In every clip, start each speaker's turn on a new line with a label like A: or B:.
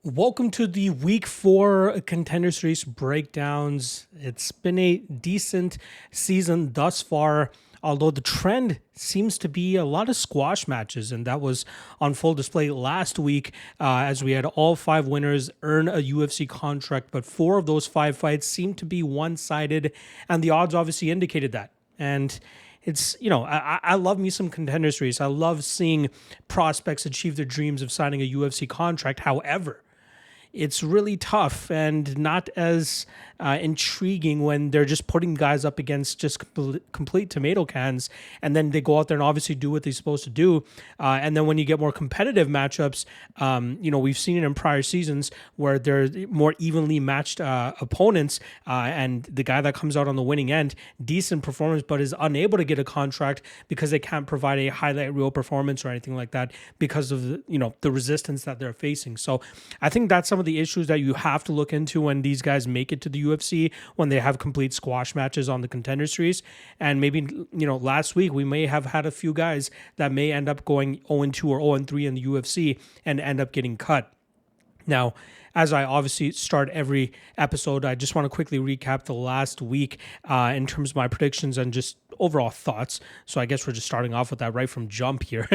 A: Welcome to the week 4 Contender Series breakdowns. It's been a decent season thus far, although the trend seems to be a lot of squash matches, and that was on full display last week as we had all 5 winners earn a UFC contract, but 4 of those 5 fights seemed to be one-sided, and the odds obviously indicated that. And it's, I love me some Contender Series. I love seeing prospects achieve their dreams of signing a UFC contract. However, it's really tough and not as intriguing when they're just putting guys up against just complete tomato cans, and then they go out there and obviously do what they're supposed to do. And then when you get more competitive matchups, we've seen it in prior seasons where they're more evenly matched opponents, and the guy that comes out on the winning end, decent performance, but is unable to get a contract because they can't provide a highlight reel performance or anything like that because of the resistance that they're facing. So I think that's some of the issues that you have to look into when these guys make it to the UFC, when they have complete squash matches on the Contender Series. And maybe, last week we may have had a few guys that may end up going 0-2 or 0-3 in the UFC and end up getting cut. Now, as I obviously start every episode, I just want to quickly recap the last week in terms of my predictions and just overall thoughts. So I guess we're just starting off with that right from jump here.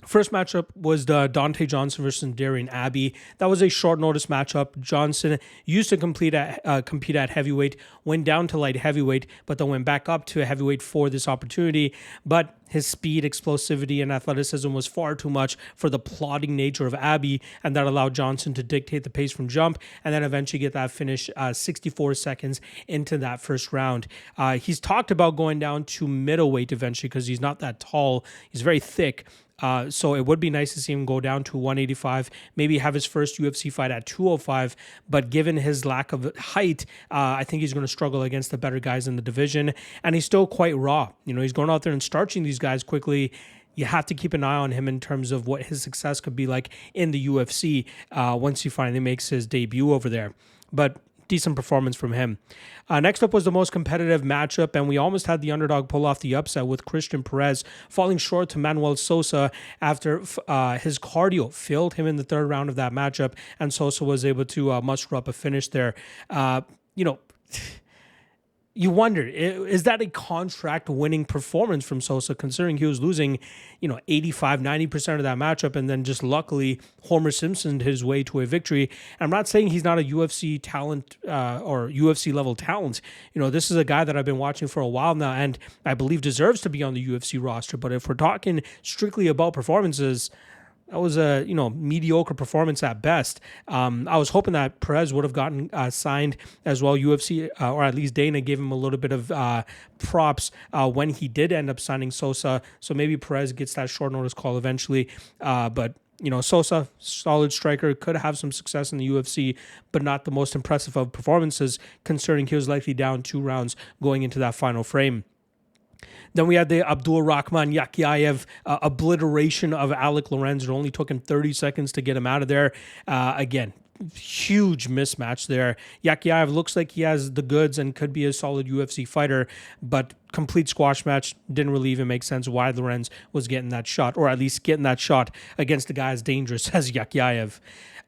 A: First matchup was the Dante Johnson versus Darian Abbey. That was a short notice matchup. Johnson used to compete at heavyweight, went down to light heavyweight, but then went back up to heavyweight for this opportunity. But his speed, explosivity, and athleticism was far too much for the plodding nature of Abbey, and that allowed Johnson to dictate the pace from jump and then eventually get that finish 64 seconds into that first round. He's talked about going down to middleweight eventually because he's not that tall. He's very thick. So it would be nice to see him go down to 185, maybe have his first UFC fight at 205. But given his lack of height, I think he's going to struggle against the better guys in the division. And he's still quite raw. He's going out there and starching these guys quickly. You have to keep an eye on him in terms of what his success could be like in the UFC once he finally makes his debut over there. But decent performance from him. Next up was the most competitive matchup, and we almost had the underdog pull off the upset with Christian Perez falling short to Manuel Sosa after his cardio failed him in the third round of that matchup, and Sosa was able to muster up a finish there. You wonder, is that a contract-winning performance from Sosa, considering he was losing, 85, 90% of that matchup, and then just luckily Homer Simpsoned his way to a victory. And I'm not saying he's not a UFC talent or UFC-level talent. This is a guy that I've been watching for a while now, and I believe deserves to be on the UFC roster. But if we're talking strictly about performances, that was a mediocre performance at best. I was hoping that Perez would have gotten signed as well. UFC, or at least Dana, gave him a little bit of props when he did end up signing Sosa. So maybe Perez gets that short notice call eventually. But Sosa, solid striker, could have some success in the UFC, but not the most impressive of performances, considering he was likely down 2 rounds going into that final frame. Then we had the Abdul Rahman Yakiaev obliteration of Alec Lorenz. It only took him 30 seconds to get him out of there. Again, huge mismatch there. Yakiaev looks like he has the goods and could be a solid UFC fighter, but complete squash match. Didn't really even make sense why Lorenz was getting that shot, or at least getting that shot against a guy as dangerous as Yakiaev.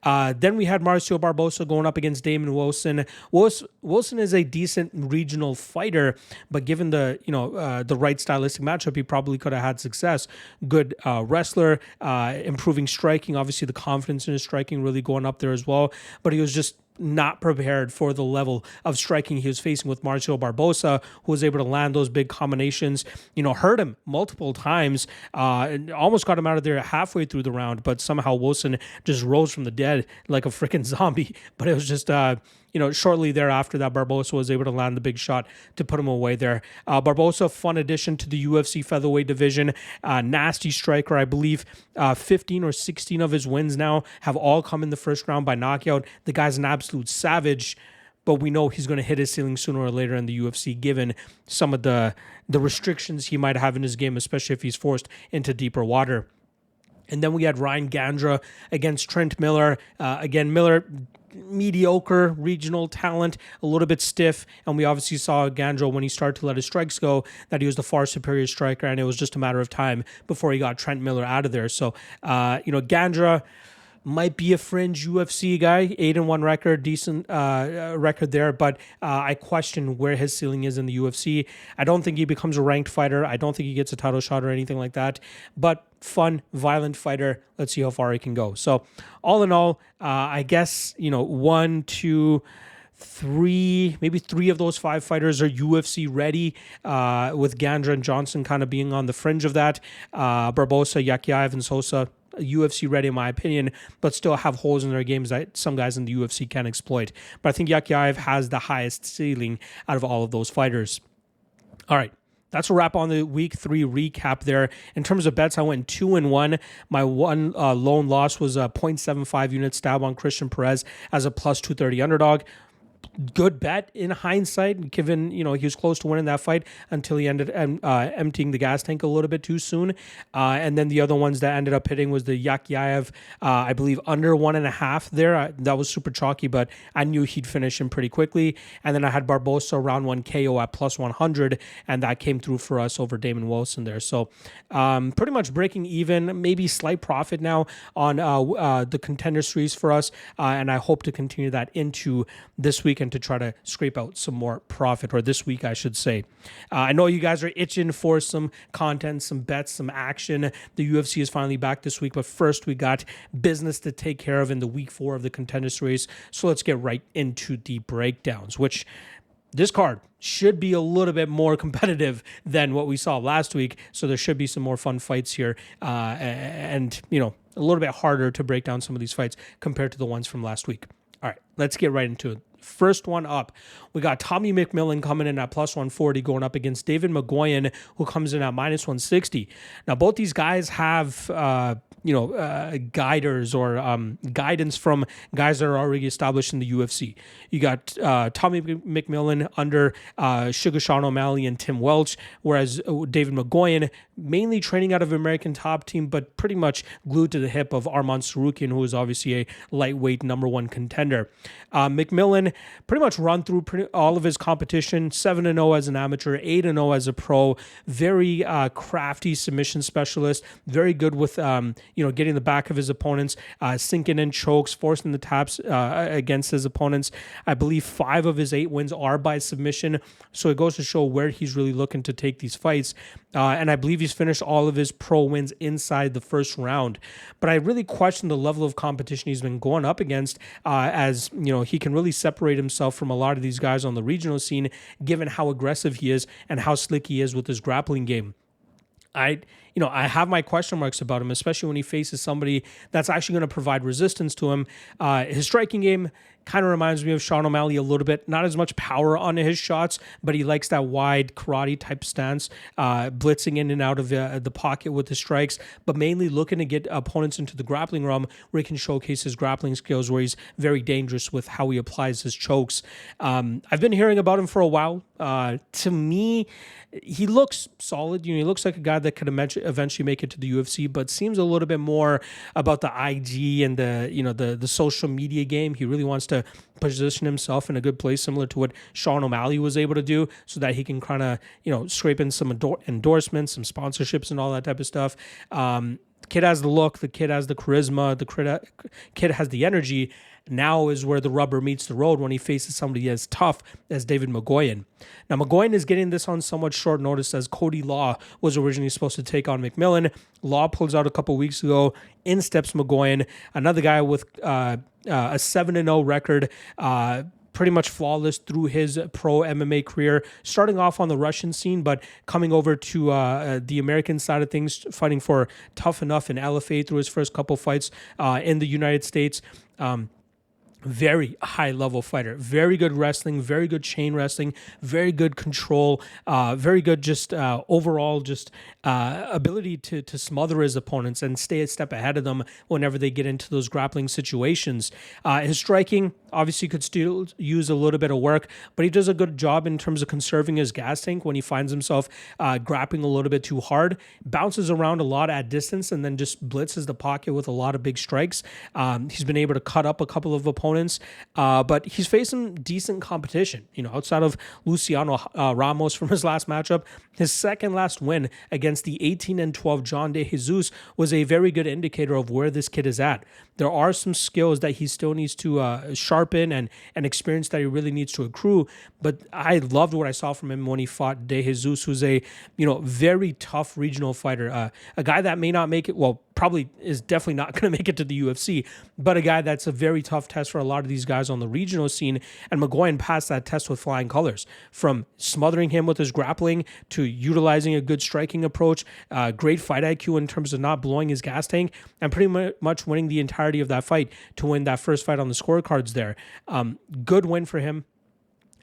A: Then we had Marcio Barbosa going up against Damon Wilson. Wilson is a decent regional fighter, but given the right stylistic matchup, he probably could have had success. Good wrestler, improving striking. Obviously, the confidence in his striking really going up there as well. But he was just not prepared for the level of striking he was facing with Marcio Barbosa, who was able to land those big combinations, hurt him multiple times, and almost got him out of there halfway through the round, but somehow Wilson just rose from the dead like a freaking zombie. But it was just, shortly thereafter that Barbosa was able to land the big shot to put him away there. Barbosa, fun addition to the UFC featherweight division, nasty striker. I believe 15 or 16 of his wins now have all come in the first round by knockout. The guy's an absolute savage, but we know he's going to hit his ceiling sooner or later in the UFC, given some of the restrictions he might have in his game, especially if he's forced into deeper water. And then we had Ryan Gandra against Trent Miller. Again, Miller, mediocre regional talent, a little bit stiff, and we obviously saw Gandra when he started to let his strikes go that he was the far superior striker, and it was just a matter of time before he got Trent Miller out of there. So, Gandra, might be a fringe UFC guy, 8-1 record, decent record there, but I question where his ceiling is in the UFC. I don't think he becomes a ranked fighter. I don't think he gets a title shot or anything like that, but fun, violent fighter. Let's see how far he can go. So all in all, I guess, 1, 2, 3, maybe 3 of those 5 fighters are UFC ready, with Gandra and Johnson kind of being on the fringe of that. Barbosa, Yakyaev, and Sosa, UFC ready in my opinion, but still have holes in their games that some guys in the UFC can exploit. But I think Yakyaev has the highest ceiling out of all of those fighters. All right. That's a wrap on the week 3 recap there. In terms of bets, I went 2-1. My one lone loss was a 0.75 unit stab on Christian Perez as a plus 230 underdog. Good bet in hindsight, given he was close to winning that fight until he ended emptying the gas tank a little bit too soon. And then the other ones that ended up hitting was the Yakyaev, I believe under 1.5 there. That was super chalky, but I knew he'd finish him pretty quickly. And then I had Barbosa round 1 KO at plus 100, and that came through for us over Damon Wilson there. So pretty much breaking even, maybe slight profit now on the Contender Series for us, and I hope to continue that into this week and to try to scrape out some more profit, or this week I should say. I know you guys are itching for some content, some bets, some action. The UFC is finally back this week, but first we got business to take care of in the week 4 of the Contender Series. So let's get right into the breakdowns, which this card should be a little bit more competitive than what we saw last week. So there should be some more fun fights here, and a little bit harder to break down some of these fights compared to the ones from last week. All right, let's get right into it. First one up, we got Tommy McMillen coming in at plus 140 going up against David Mgoyan, who comes in at minus 160. Now, both these guys have, guiders or guidance from guys that are already established in the UFC. You got Tommy McMillen under Sugar Sean O'Malley and Tim Welch, whereas David Mgoyan mainly training out of American Top Team, but pretty much glued to the hip of Arman Sarukian, who is obviously a lightweight #1 contender. McMillen pretty much run through all of his competition, 7-0 as an amateur, 8-0 as a pro, very crafty submission specialist, very good with, getting the back of his opponents, sinking in chokes, forcing the taps against his opponents. I believe 5 of his 8 wins are by submission, so it goes to show where he's really looking to take these fights. And I believe he's finished all of his pro wins inside the first round. But I really question the level of competition he's been going up against, as he can really separate himself from a lot of these guys on the regional scene, given how aggressive he is and how slick he is with his grappling game. I have my question marks about him, especially when he faces somebody that's actually going to provide resistance to him. His striking game kind of reminds me of Sean O'Malley a little bit. Not as much power on his shots, but he likes that wide karate type stance, blitzing in and out of the pocket with his strikes, but mainly looking to get opponents into the grappling realm where he can showcase his grappling skills, where he's very dangerous with how he applies his chokes. I've been hearing about him for a while. To me, he looks solid. He looks like a guy that could eventually make it to the UFC, but seems a little bit more about the IG and the social media game. He really wants to position himself in a good place, similar to what Sean O'Malley was able to do, so that he can kind of scrape in some endorsements, some sponsorships, and all that type of stuff. The kid has the look, the kid has the charisma, the kid has the energy. Now is where the rubber meets the road when he faces somebody as tough as David Mgoyan. Now, Mgoyan is getting this on somewhat short notice, as Cody Law was originally supposed to take on McMillen. Law pulls out a couple weeks ago. In steps Mgoyan, another guy with a 7-0 record, pretty much flawless through his pro MMA career, starting off on the Russian scene, but coming over to the American side of things, fighting for Tough Enough and LFA through his first couple fights in the United States. Very high level fighter, very good wrestling, very good chain wrestling, very good control, very good just overall just ability to smother his opponents and stay a step ahead of them whenever they get into those grappling situations. His striking, obviously could still use a little bit of work, but he does a good job in terms of conserving his gas tank when he finds himself grappling a little bit too hard, bounces around a lot at distance, and then just blitzes the pocket with a lot of big strikes. He's been able to cut up a couple of opponents, but he's facing decent competition. Outside of Luciano Ramos from his last matchup, his second last win against the 18-12 John De Jesus was a very good indicator of where this kid is at. There are some skills that he still needs to sharpen and experience that he really needs to accrue. But I loved what I saw from him when he fought De Jesus, who's a very tough regional fighter, a guy that may not make it. Well, probably is definitely not going to make it to the UFC, but a guy that's a very tough test for a lot of these guys on the regional scene. And Mgoyan passed that test with flying colors, from smothering him with his grappling to utilizing a good striking approach, great fight IQ in terms of not blowing his gas tank, and pretty much winning the entirety of that fight to win that first fight on the scorecards there. Good win for him.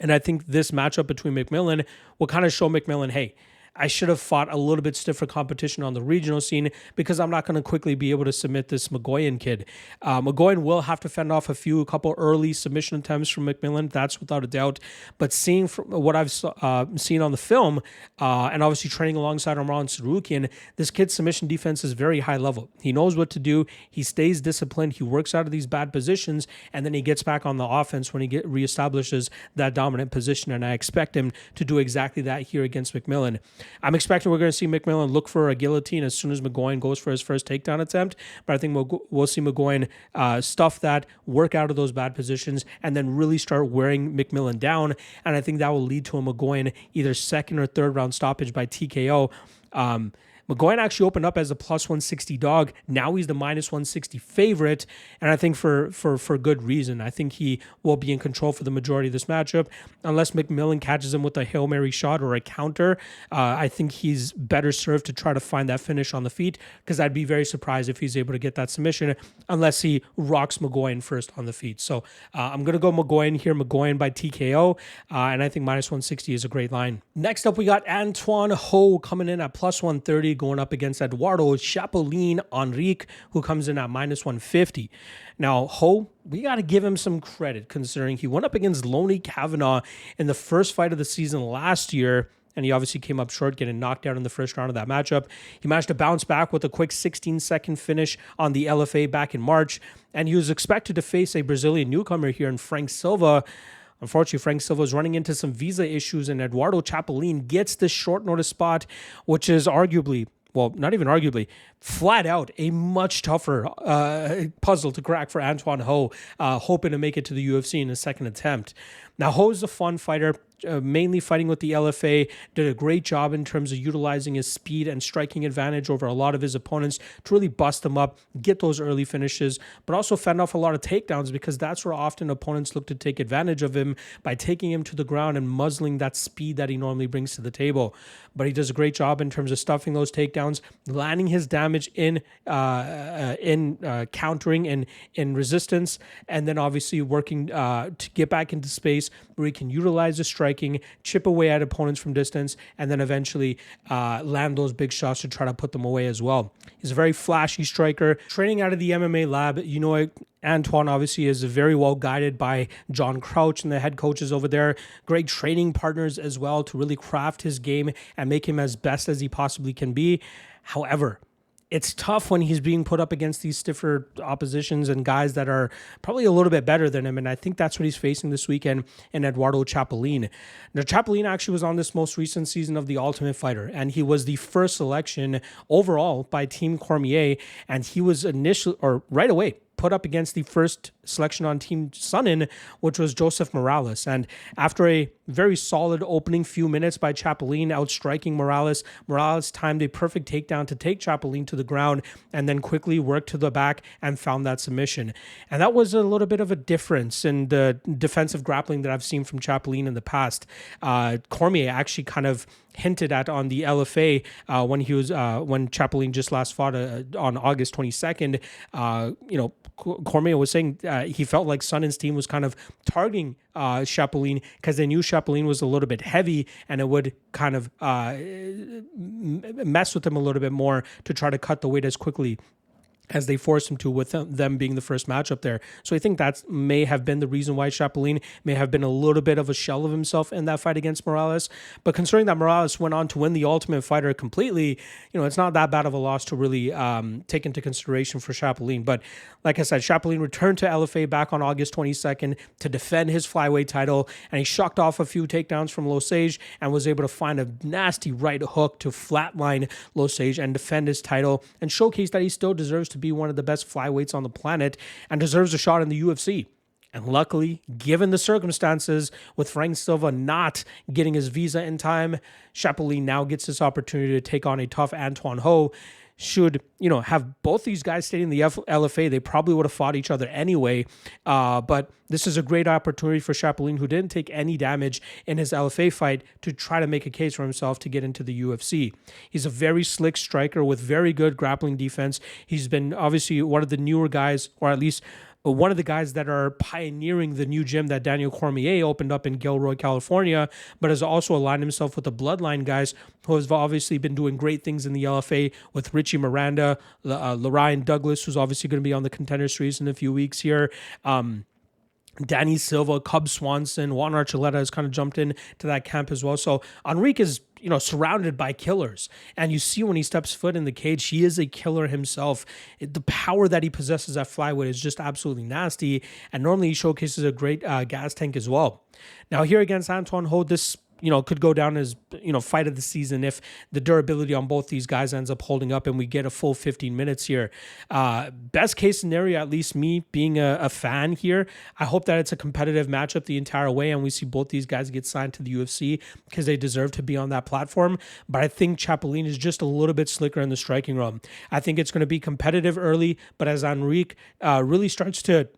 A: And I think this matchup between McMillen will kind of show McMillen, hey, I should have fought a little bit stiffer competition on the regional scene because I'm not going to quickly be able to submit this Mgoyan kid. Mgoyan will have to fend off a couple early submission attempts from McMillen. That's without a doubt. But seeing from what I've seen on the film, and obviously training alongside Amran Sarukian, this kid's submission defense is very high level. He knows what to do. He stays disciplined. He works out of these bad positions, and then he gets back on the offense when he reestablishes that dominant position. And I expect him to do exactly that here against McMillen. I'm expecting we're going to see McMillen look for a guillotine as soon as Mgoyan goes for his first takedown attempt, but I think we'll see Mgoyan stuff that, work out of those bad positions, and then really start wearing McMillen down, and I think that will lead to a Mgoyan either second or third round stoppage by TKO. Mgoyan actually opened up as a plus 160 dog. Now he's the minus 160 favorite, and I think for good reason. I think he will be in control for the majority of this matchup. Unless McMillen catches him with a Hail Mary shot or a counter, I think he's better served to try to find that finish on the feet, because I'd be very surprised if he's able to get that submission unless he rocks Mgoyan first on the feet. So I'm going to go Mgoyan here, Mgoyan by TKO, and I think minus 160 is a great line. Next up, we got Antoine Ho coming in at plus 130, going up against Eduardo Chapolin Enrique, who comes in at minus 150. Now, Ho, we got to give him some credit considering he went up against Loney Kavanaugh in the first fight of the season last year, and he obviously came up short, getting knocked out in the first round of that matchup. He managed to bounce back with a quick 16-second finish on the LFA back in March, and he was expected to face a Brazilian newcomer here in Frank Silva. Unfortunately, Frank Silva is running into some visa issues, and Eduardo Chapolin gets this short notice spot, which is arguably, well, not even arguably, flat out a much tougher puzzle to crack for Antoine Ho, hoping to make it to the UFC in a second attempt. Now, Ho is a fun fighter, mainly fighting with the LFA, did a great job in terms of utilizing his speed and striking advantage over a lot of his opponents to really bust them up, get those early finishes, but also fend off a lot of takedowns, because that's where often opponents look to take advantage of him by taking him to the ground and muzzling that speed that he normally brings to the table. But he does a great job in terms of stuffing those takedowns, landing his damage in countering and in resistance, and then obviously working to get back into space where he can utilize the striking, chip away at opponents from distance, and then eventually land those big shots to try to put them away as well. He's a very flashy striker. Training out of the MMA lab, Antoine obviously is very well guided by John Crouch and the head coaches over there. Great training partners as well to really craft his game and make him as best as he possibly can be. However, it's tough when he's being put up against these stiffer oppositions and guys that are probably a little bit better than him. And I think that's what he's facing this weekend in Eduardo Chapolin. Now, Chapolin actually was on this most recent season of The Ultimate Fighter, and he was the first selection overall by Team Cormier. And he was right away put up against the first selection on Team Sonnen, which was Joseph Morales. And after a very solid opening few minutes by Chapolin, outstriking Morales, Morales timed a perfect takedown to take Chapolin to the ground and then quickly worked to the back and found that submission. And that was a little bit of a difference in the defensive grappling that I've seen from Chapolin in the past. Cormier actually kind of hinted at on the LFA when Chapolin just last fought on August 22nd. Cormier was saying he felt like Sonnen's team was kind of targeting Chapolin because they knew Chapolin was a little bit heavy and it would kind of mess with him a little bit more to try to cut the weight as quickly as they forced him to, with them being the first matchup there. So I think that may have been the reason why Chapolin may have been a little bit of a shell of himself in that fight against Morales. But considering that Morales went on to win the Ultimate Fighter completely, it's not that bad of a loss to really take into consideration for Chapolin. But like I said, Chapolin returned to LFA back on August 22nd to defend his flyweight title, and he shucked off a few takedowns from Oleksiejczuk and was able to find a nasty right hook to flatline Oleksiejczuk and defend his title and showcase that he still deserves to be one of the best flyweights on the planet and deserves a shot in the UFC. And luckily, given the circumstances, with Frank Silva not getting his visa in time, Chapolin now gets this opportunity to take on a tough Antoine Ho. Should, have both these guys stayed in the LFA, they probably would have fought each other anyway. But this is a great opportunity for Chapolin, who didn't take any damage in his LFA fight, to try to make a case for himself to get into the UFC. He's a very slick striker with very good grappling defense. He's been obviously one of the newer guys, or at least one of the guys that are pioneering the new gym that Daniel Cormier opened up in Gilroy, California, but has also aligned himself with the Bloodline guys who have obviously been doing great things in the LFA with Richie Miranda, Lorian Douglas, who's obviously going to be on the Contender Series in a few weeks here. Danny Silva, Cub Swanson, Juan Archuleta has kind of jumped in to that camp as well. So Enrique is, surrounded by killers. And you see when he steps foot in the cage, he is a killer himself. The power that he possesses at flyweight is just absolutely nasty. And normally he showcases a great gas tank as well. Now here against Antoine Ho, this could go down as, fight of the season if the durability on both these guys ends up holding up and we get a full 15 minutes here. Best case scenario, at least me being a fan here, I hope that it's a competitive matchup the entire way and we see both these guys get signed to the UFC because they deserve to be on that platform. But I think Chapolin is just a little bit slicker in the striking realm. I think it's going to be competitive early, but as Enrique really starts to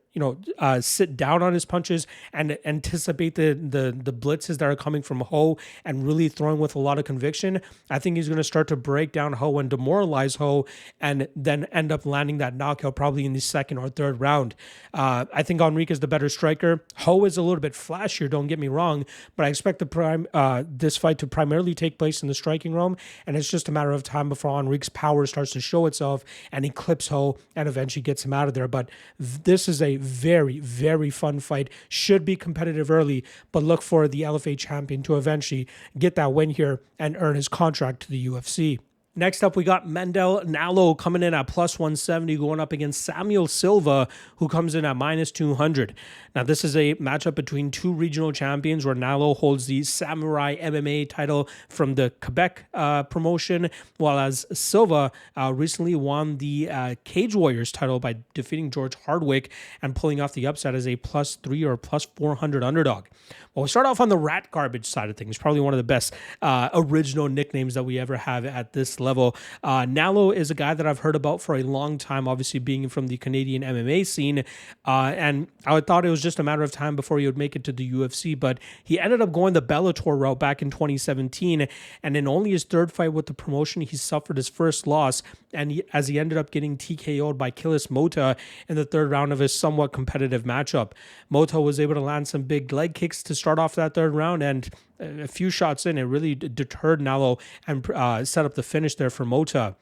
A: sit down on his punches and anticipate the blitzes that are coming from Ho and really throwing with a lot of conviction, I think he's going to start to break down Ho and demoralize Ho and then end up landing that knockout probably in the second or third round. I think Enrique is the better striker. Ho is a little bit flashier, don't get me wrong, but I expect this fight to primarily take place in the striking realm, and it's just a matter of time before Enrique's power starts to show itself and he clips Ho and eventually gets him out of there. But this is a very, very fun fight. Should be competitive early, but look for the LFA champion to eventually get that win here and earn his contract to the UFC. Next up, we got Mendel Nallo coming in at plus 170, going up against Samuel Silva, who comes in at minus 200. Now, this is a matchup between two regional champions where Nallo holds the Samurai MMA title from the Quebec promotion, while as Silva recently won the Cage Warriors title by defeating George Hardwick and pulling off the upset as a plus 3 or plus 400 underdog. Well, we start off on the rat garbage side of things. Probably one of the best original nicknames that we ever have at this level. Nallo is a guy that I've heard about for a long time, obviously being from the Canadian MMA scene. And I thought it was just a matter of time before he would make it to the UFC, but he ended up going the Bellator route back in 2017. And in only his third fight with the promotion, he suffered his first loss. And as he ended up getting TKO'd by Kilis Mota in the third round of his somewhat competitive matchup. Mota was able to land some big leg kicks to start off that third round, and a few shots in, it really deterred Nallo and set up the finish there for Mota.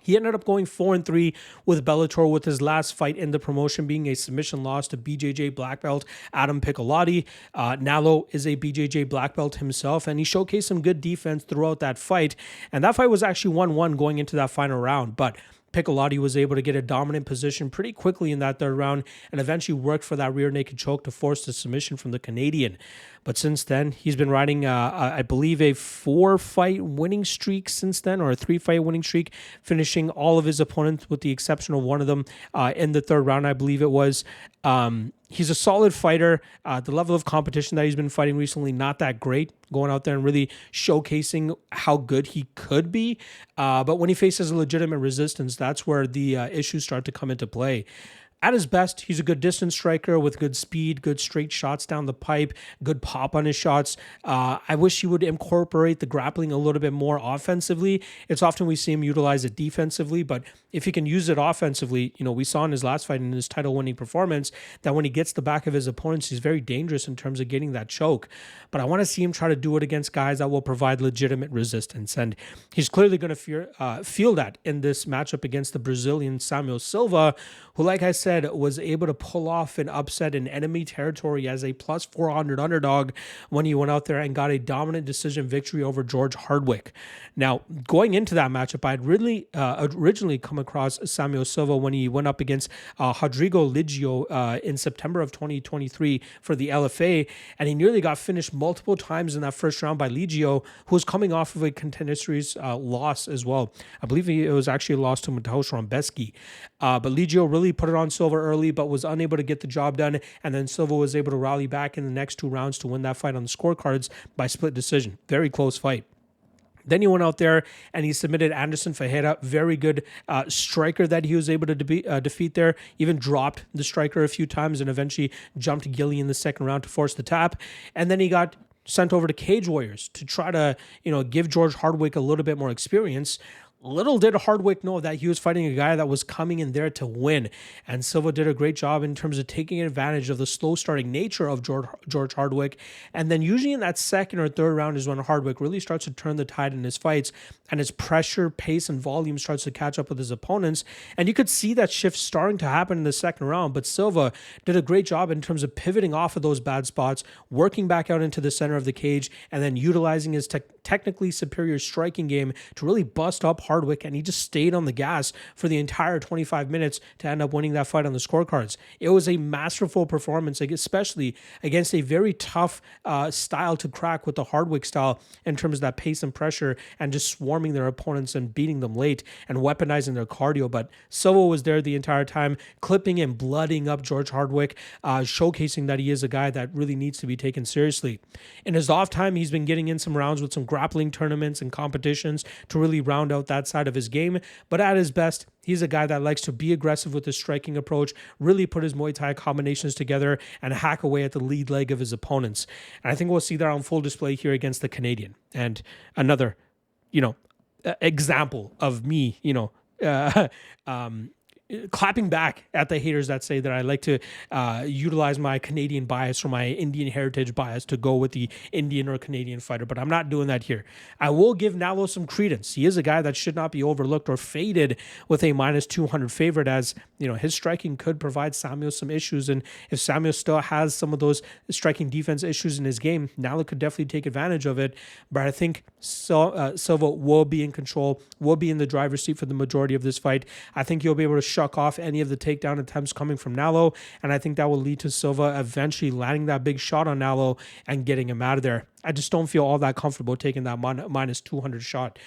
A: He ended up going 4-3 with Bellator, with his last fight in the promotion being a submission loss to BJJ black belt Adam Piccolotti. Nallo is a BJJ black belt himself, and he showcased some good defense throughout that fight. And that fight was actually 1-1 going into that final round, but Piccolotti was able to get a dominant position pretty quickly in that third round and eventually worked for that rear naked choke to force the submission from the Canadian. But since then, he's been riding, I believe, a 4-fight winning streak since then, or a 3-fight winning streak, finishing all of his opponents with the exception of one of them in the third round, I believe it was. He's a solid fighter. The level of competition that he's been fighting recently, not that great, going out there and really showcasing how good he could be. But when he faces a legitimate resistance, that's where the issues start to come into play. At his best, he's a good distance striker with good speed, good straight shots down the pipe, good pop on his shots. I wish he would incorporate the grappling a little bit more offensively. It's often we see him utilize it defensively, but if he can use it offensively, we saw in his last fight, in his title-winning performance, that when he gets the back of his opponents, he's very dangerous in terms of getting that choke. But I want to see him try to do it against guys that will provide legitimate resistance, and he's clearly going to feel that in this matchup against the Brazilian Samuel Silva, who, like I said, was able to pull off an upset in enemy territory as a plus 400 underdog when he went out there and got a dominant decision victory over George Hardwick. Now, going into that matchup, I had really originally come across Samuel Silva when he went up against Rodrigo Liggio in September of 2023 for the LFA, and he nearly got finished multiple times in that first round by Liggio, who was coming off of a Contender Series loss as well. I believe it was actually a loss to Mateusz Rąbecki. But Liggio really put it on Silva early, but was unable to get the job done, and then Silva was able to rally back in the next 2 rounds to win that fight on the scorecards by split decision. Very close fight. Then he went out there and he submitted Anderson Ferreira, very good striker that he was able to defeat there, even dropped the striker a few times and eventually jumped Gilly in the second round to force the tap. And then he got sent over to Cage Warriors to try to, give George Hardwick a little bit more experience. Little did Hardwick know that he was fighting a guy that was coming in there to win. And Silva did a great job in terms of taking advantage of the slow starting nature of George Hardwick. And then usually in that second or third round is when Hardwick really starts to turn the tide in his fights, and his pressure, pace, and volume starts to catch up with his opponents. And you could see that shift starting to happen in the second round, but Silva did a great job in terms of pivoting off of those bad spots, working back out into the center of the cage, and then utilizing his technically superior striking game to really bust up Hardwick, and he just stayed on the gas for the entire 25 minutes to end up winning that fight on the scorecards. It was a masterful performance, especially against a very tough style to crack with the Hardwick style in terms of that pace and pressure and just swarming their opponents and beating them late and weaponizing their cardio. But Silva was there the entire time, clipping and blooding up George Hardwick, showcasing that he is a guy that really needs to be taken seriously. In his off time, he's been getting in some rounds with some grappling tournaments and competitions to really round out that side of his game. But at his best, he's a guy that likes to be aggressive with his striking approach, really put his Muay Thai combinations together and hack away at the lead leg of his opponents. And I think we'll see that on full display here against the Canadian. And another, example of me, clapping back at the haters that say that I like to utilize my Canadian bias or my Indian heritage bias to go with the Indian or Canadian fighter, but I'm not doing that here. I will give Nallo some credence. He is a guy that should not be overlooked or faded with a minus 200 favorite, as his striking could provide Samuel some issues, and if Samuel still has some of those striking defense issues in his game, Nallo could definitely take advantage of it. But I think Silva will be in control, will be in the driver's seat for the majority of this fight. I think he'll be able to shuck off any of the takedown attempts coming from Nallo, and I think that will lead to Silva eventually landing that big shot on Nallo and getting him out of there. I just don't feel all that comfortable taking that minus 200 shot.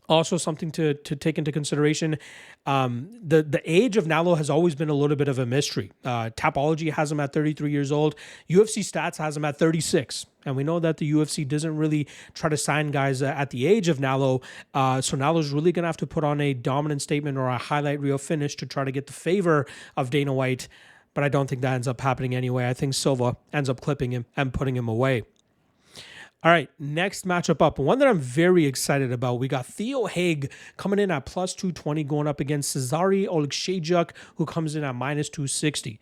A: Also, something to take into consideration, the age of Nallo has always been a little bit of a mystery. Tapology has him at 33 years old. UFC Stats has him at 36. And we know that the UFC doesn't really try to sign guys at the age of Nallo. So Nallo's really going to have to put on a dominant statement or a highlight reel finish to try to get the favor of Dana White. But I don't think that ends up happening anyway. I think Silva ends up clipping him and putting him away. All right, next matchup up, one that I'm very excited about. We got Theo Haig coming in at plus 220, going up against Cezary Oleksiejczuk, who comes in at minus 260.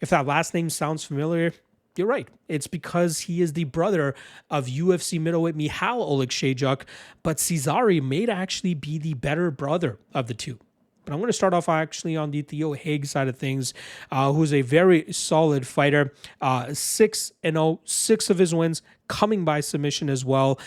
A: If that last name sounds familiar, you're right. It's because he is the brother of UFC middleweight Michal Oleksiejczuk, but Cezary may actually be the better brother of the two. But I'm going to start off actually on the Theo Haig side of things, who's a very solid fighter. 6-0, 6 of his wins coming by submission as well.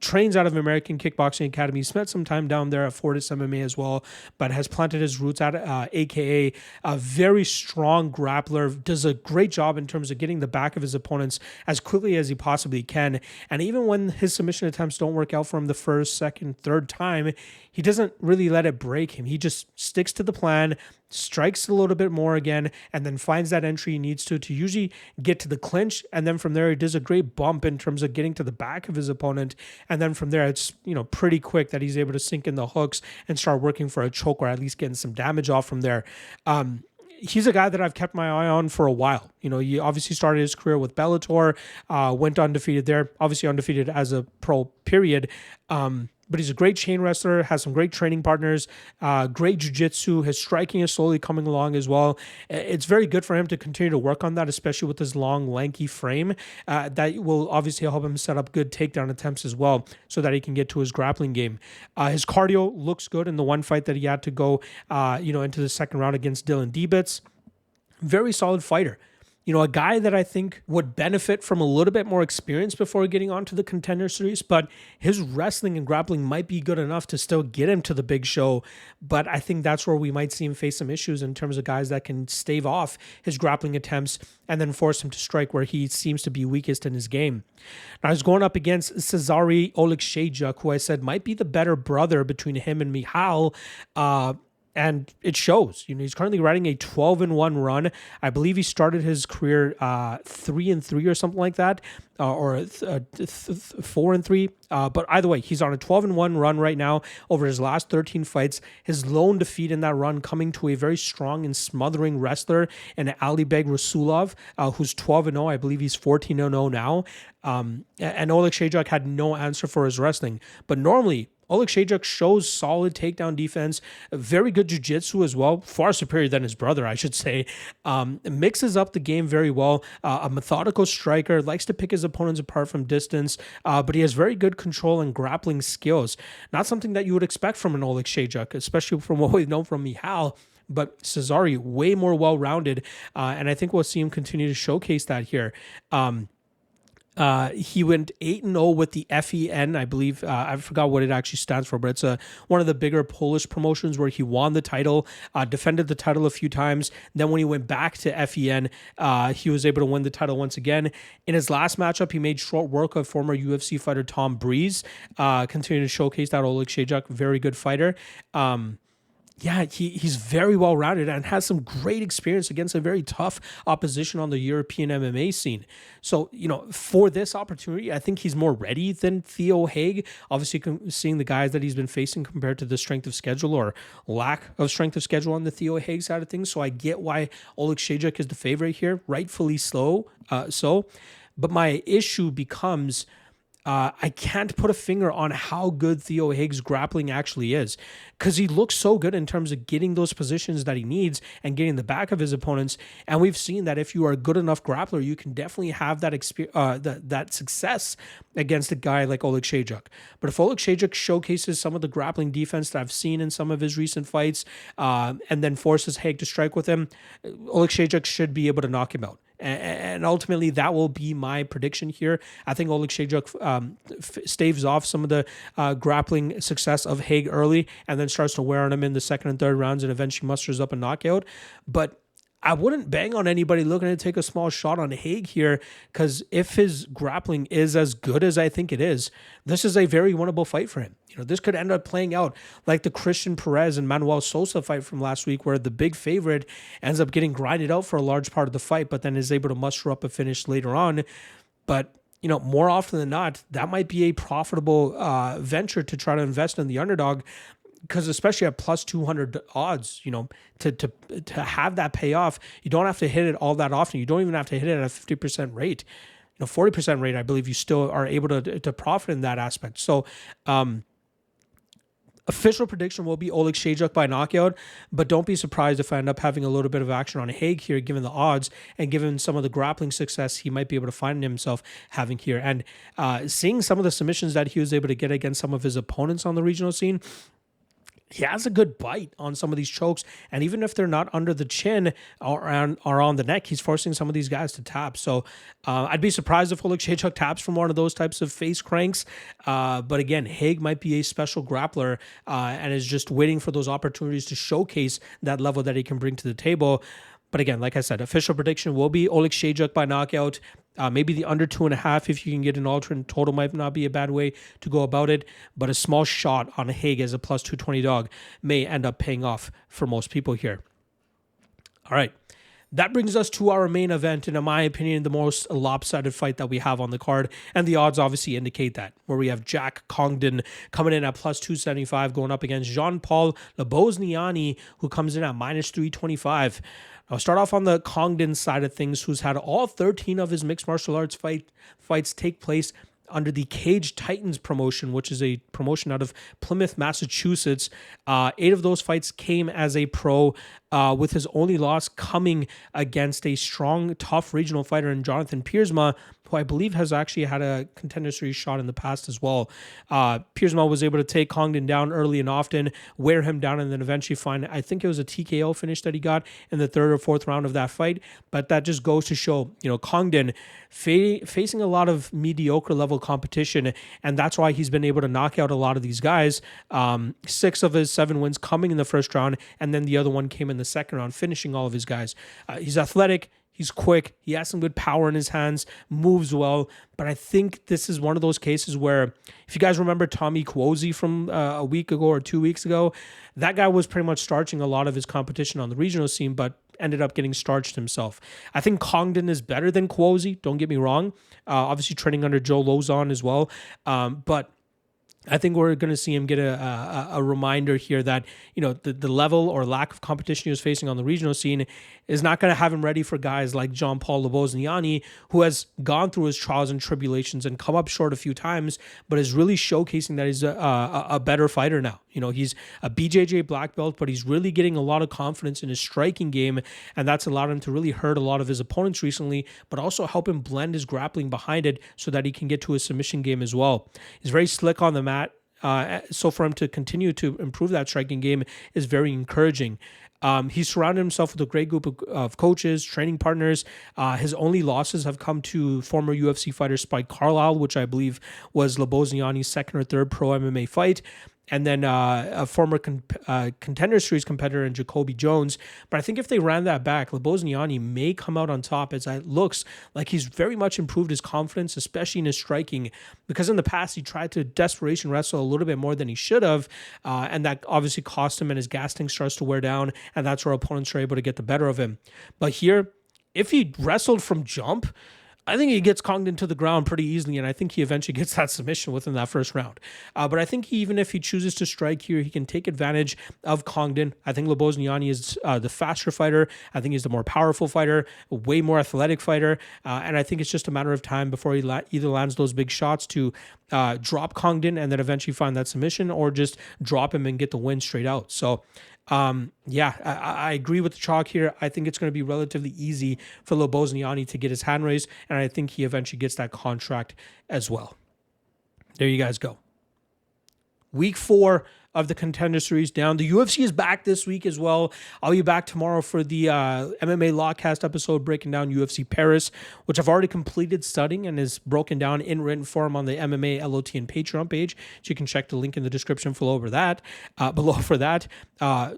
A: Trains out of American Kickboxing Academy. Spent some time down there at Fortis MMA as well, but has planted his roots at AKA. A very strong grappler. Does a great job in terms of getting the back of his opponents as quickly as he possibly can. And even when his submission attempts don't work out for him the first, second, third time, he doesn't really let it break him. He just sticks to the plan, strikes a little bit more again, and then finds that entry he needs to usually get to the clinch. And then from there, he does a great bump in terms of getting to the back of his opponent. And then from there, it's, pretty quick that he's able to sink in the hooks and start working for a choke, or at least getting some damage off from there. He's a guy that I've kept my eye on for a while. He obviously started his career with Bellator, went undefeated there, obviously undefeated as a pro, period. But he's a great chain wrestler, has some great training partners, great jiu-jitsu. His striking is slowly coming along as well. It's very good for him to continue to work on that, especially with his long, lanky frame. That will obviously help him set up good takedown attempts as well, so that he can get to his grappling game. His cardio looks good in the one fight that he had to go, into the second round against Dylan Diebitz. Very solid fighter. A guy that I think would benefit from a little bit more experience before getting onto the Contender Series, but his wrestling and grappling might be good enough to still get him to the big show. But I think that's where we might see him face some issues in terms of guys that can stave off his grappling attempts and then force him to strike where he seems to be weakest in his game. Now, he's going up against Cezary Oleksiejczuk, who I said might be the better brother between him and Michal. And it shows. He's currently riding a 12-1 run. I believe he started his career 3-3 or something like that, or 4-3. But either way, he's on a 12-1 run right now over his last 13 fights. His lone defeat in that run coming to a very strong and smothering wrestler in Alibeg Rasulov, who's 12-0. I believe he's 14-0 now. And Oleksiejczuk had no answer for his wrestling. But normally, Oleksiejczuk shows solid takedown defense, very good jiu-jitsu as well, far superior than his brother, I should say. Mixes up the game very well. A methodical striker, likes to pick his opponents apart from distance, but he has very good control and grappling skills. Not something that you would expect from an Oleksiejczuk, especially from what we've known from Michal. But Cezary, way more well-rounded, and I think we'll see him continue to showcase that here. He went 8-0 with the FEN, I believe. I forgot what it actually stands for, but it's one of the bigger Polish promotions where he won the title, defended the title a few times. Then when he went back to FEN, he was able to win the title once again. In his last matchup, he made short work of former UFC fighter Tom Breeze, continuing to showcase that Oleksiejczuk, very good fighter. He's very well-rounded and has some great experience against a very tough opposition on the European MMA scene. So, for this opportunity, I think he's more ready than Theo Haig. Obviously, seeing the guys that he's been facing compared to the strength of schedule or lack of strength of schedule on the Theo Haig side of things. So I get why Oleksiejczuk is the favorite here, rightfully so. But my issue becomes... I can't put a finger on how good Theo Haig's grappling actually is, because he looks so good in terms of getting those positions that he needs and getting the back of his opponents. And we've seen that if you are a good enough grappler, you can definitely have that that success against a guy like Oleksiejczuk. But if Oleksiejczuk showcases some of the grappling defense that I've seen in some of his recent fights, and then forces Haig to strike with him, Oleksiejczuk should be able to knock him out. And ultimately, that will be my prediction here. I think Oleksiejczuk staves off some of the grappling success of Haig early and then starts to wear on him in the second and third rounds and eventually musters up a knockout. But I wouldn't bang on anybody looking to take a small shot on Haig here, because if his grappling is as good as I think it is, this is a very winnable fight for him. This could end up playing out like the Christian Perez and Manuel Sosa fight from last week, where the big favorite ends up getting grinded out for a large part of the fight, but then is able to muster up a finish later on. But more often than not, that might be a profitable venture to try to invest in the underdog, because especially at plus 200 odds, to have that pay off, you don't have to hit it all that often. You don't even have to hit it at a 50% rate. 40% rate, I believe you still are able to profit in that aspect. So, official prediction will be Oleksiejczuk by knockout, but don't be surprised if I end up having a little bit of action on Haig here, given the odds and given some of the grappling success he might be able to find himself having here. And seeing some of the submissions that he was able to get against some of his opponents on the regional scene, he has a good bite on some of these chokes, and even if they're not under the chin or on the neck, he's forcing some of these guys to tap. So I'd be surprised if Oleksiejczuk taps from one of those types of face cranks. But again, Haig might be a special grappler and is just waiting for those opportunities to showcase that level that he can bring to the table. But again, like I said, official prediction will be Oleksiejczuk by knockout. Maybe the under 2.5, if you can get an alternate total, might not be a bad way to go about it. But a small shot on Haig as a plus 220 dog may end up paying off for most people here. All right. That brings us to our main event, and in my opinion, the most lopsided fight that we have on the card. And the odds obviously indicate that, where we have Jack Congdon coming in at plus 275, going up against Jean-Paul Lebosnoyani, who comes in at minus 325. I'll start off on the Congdon side of things, who's had all 13 of his mixed martial arts fights take place under the Cage Titans promotion, which is a promotion out of Plymouth, Massachusetts. 8 of those fights came as a pro, with his only loss coming against a strong, tough regional fighter in Jonathan Piersma, who I believe has actually had a Contender Series shot in the past as well. Piersma was able to take Congdon down early and often, wear him down, and then eventually find, I think it was a TKO finish that he got in the 3rd or 4th round of that fight. But that just goes to show, Congdon facing a lot of mediocre level competition, and that's why he's been able to knock out a lot of these guys. 6 of his 7 wins coming in the first round, and then the other one came in the second round, finishing all of his guys. He's athletic. He's quick. He has some good power in his hands, moves well. But I think this is one of those cases where, if you guys remember Tommy Quozy from a week ago or 2 weeks ago, that guy was pretty much starching a lot of his competition on the regional scene, but ended up getting starched himself. I think Congdon is better than Quozy, don't get me wrong. Obviously training under Joe Lozon as well. But I think we're going to see him get a reminder here that, the level or lack of competition he was facing on the regional scene is not going to have him ready for guys like Jean-Paul Lebosnoyani, who has gone through his trials and tribulations and come up short a few times, but is really showcasing that he's a better fighter now. He's a BJJ black belt, but he's really getting a lot of confidence in his striking game, and that's allowed him to really hurt a lot of his opponents recently, but also help him blend his grappling behind it so that he can get to his submission game as well. He's very slick on the mat. So for him to continue to improve that striking game is very encouraging. He's surrounded himself with a great group of coaches, training partners. His only losses have come to former UFC fighter Spike Carlisle, which I believe was Lebosnoyani's 2nd or 3rd pro MMA fight. And then a former Contender Series competitor in Jacoby Jones. But I think if they ran that back, Lebosnoyani may come out on top, as it looks like he's very much improved his confidence, especially in his striking, because in the past he tried to desperation wrestle a little bit more than he should have, and that obviously cost him, and his gas tank starts to wear down, and that's where opponents are able to get the better of him. But here, if he wrestled from jump, I think he gets Congdon to the ground pretty easily, and I think he eventually gets that submission within that first round. But I think even if he chooses to strike here, he can take advantage of Congdon. I think Lebosnoyani is the faster fighter. I think he's the more powerful fighter, a way more athletic fighter, and I think it's just a matter of time before he either lands those big shots to drop Congdon and then eventually find that submission, or just drop him and get the win straight out. So I agree with the chalk here. I think it's going to be relatively easy for Lebosnoyani to get his hand raised, and I think he eventually gets that contract as well. There you guys go. Week 4 of the Contender Series down. The UFC is back this week as well. I'll be back tomorrow for the MMA Lawcast episode breaking down UFC Paris, which I've already completed studying and is broken down in written form on the MMALOTN Patreon page. So you can check the link in the description below for that.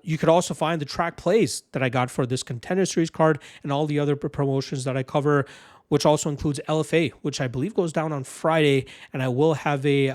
A: You could also find the track plays that I got for this Contender Series card and all the other promotions that I cover, which also includes LFA, which I believe goes down on Friday, and I will have the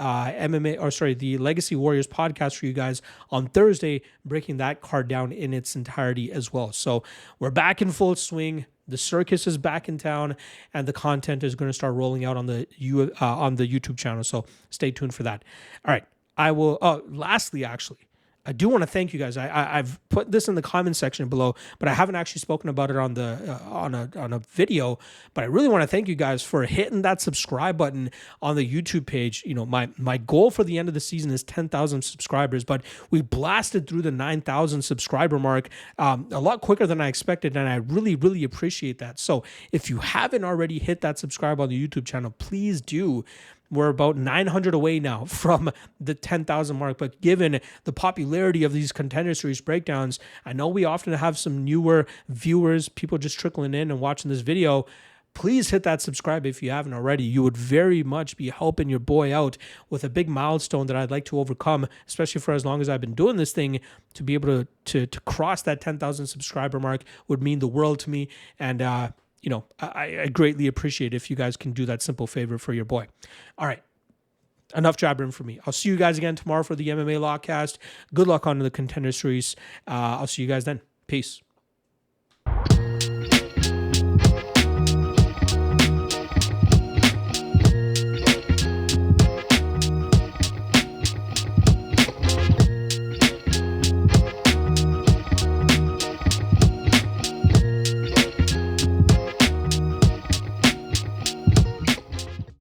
A: Legacy Warriors podcast for you guys on Thursday, breaking that card down in its entirety as well. So we're back in full swing. The circus is back in town, and the content is going to start rolling out on the YouTube channel. So stay tuned for that. All right, I will. Lastly, actually, I do want to thank you guys. I've put this in the comment section below, but I haven't actually spoken about it on the on a video. But I really want to thank you guys for hitting that subscribe button on the YouTube page. My goal for the end of the season is 10,000 subscribers, but we blasted through the 9,000 subscriber mark a lot quicker than I expected, and I really, really appreciate that. So if you haven't already hit that subscribe on the YouTube channel, please do. We're about 900 away now from the 10,000 mark, but given the popularity of these Contender Series breakdowns, I know we often have some newer viewers, people just trickling in and watching this video. Please hit that subscribe if you haven't already. You would very much be helping your boy out with a big milestone that I'd like to overcome, especially for as long as I've been doing this thing. To be able to cross that 10,000 subscriber mark would mean the world to me, and I greatly appreciate if you guys can do that simple favor for your boy. All right. Enough jabbering for me. I'll see you guys again tomorrow for the MMA Lawcast. Good luck on the Contender Series. I'll see you guys then. Peace.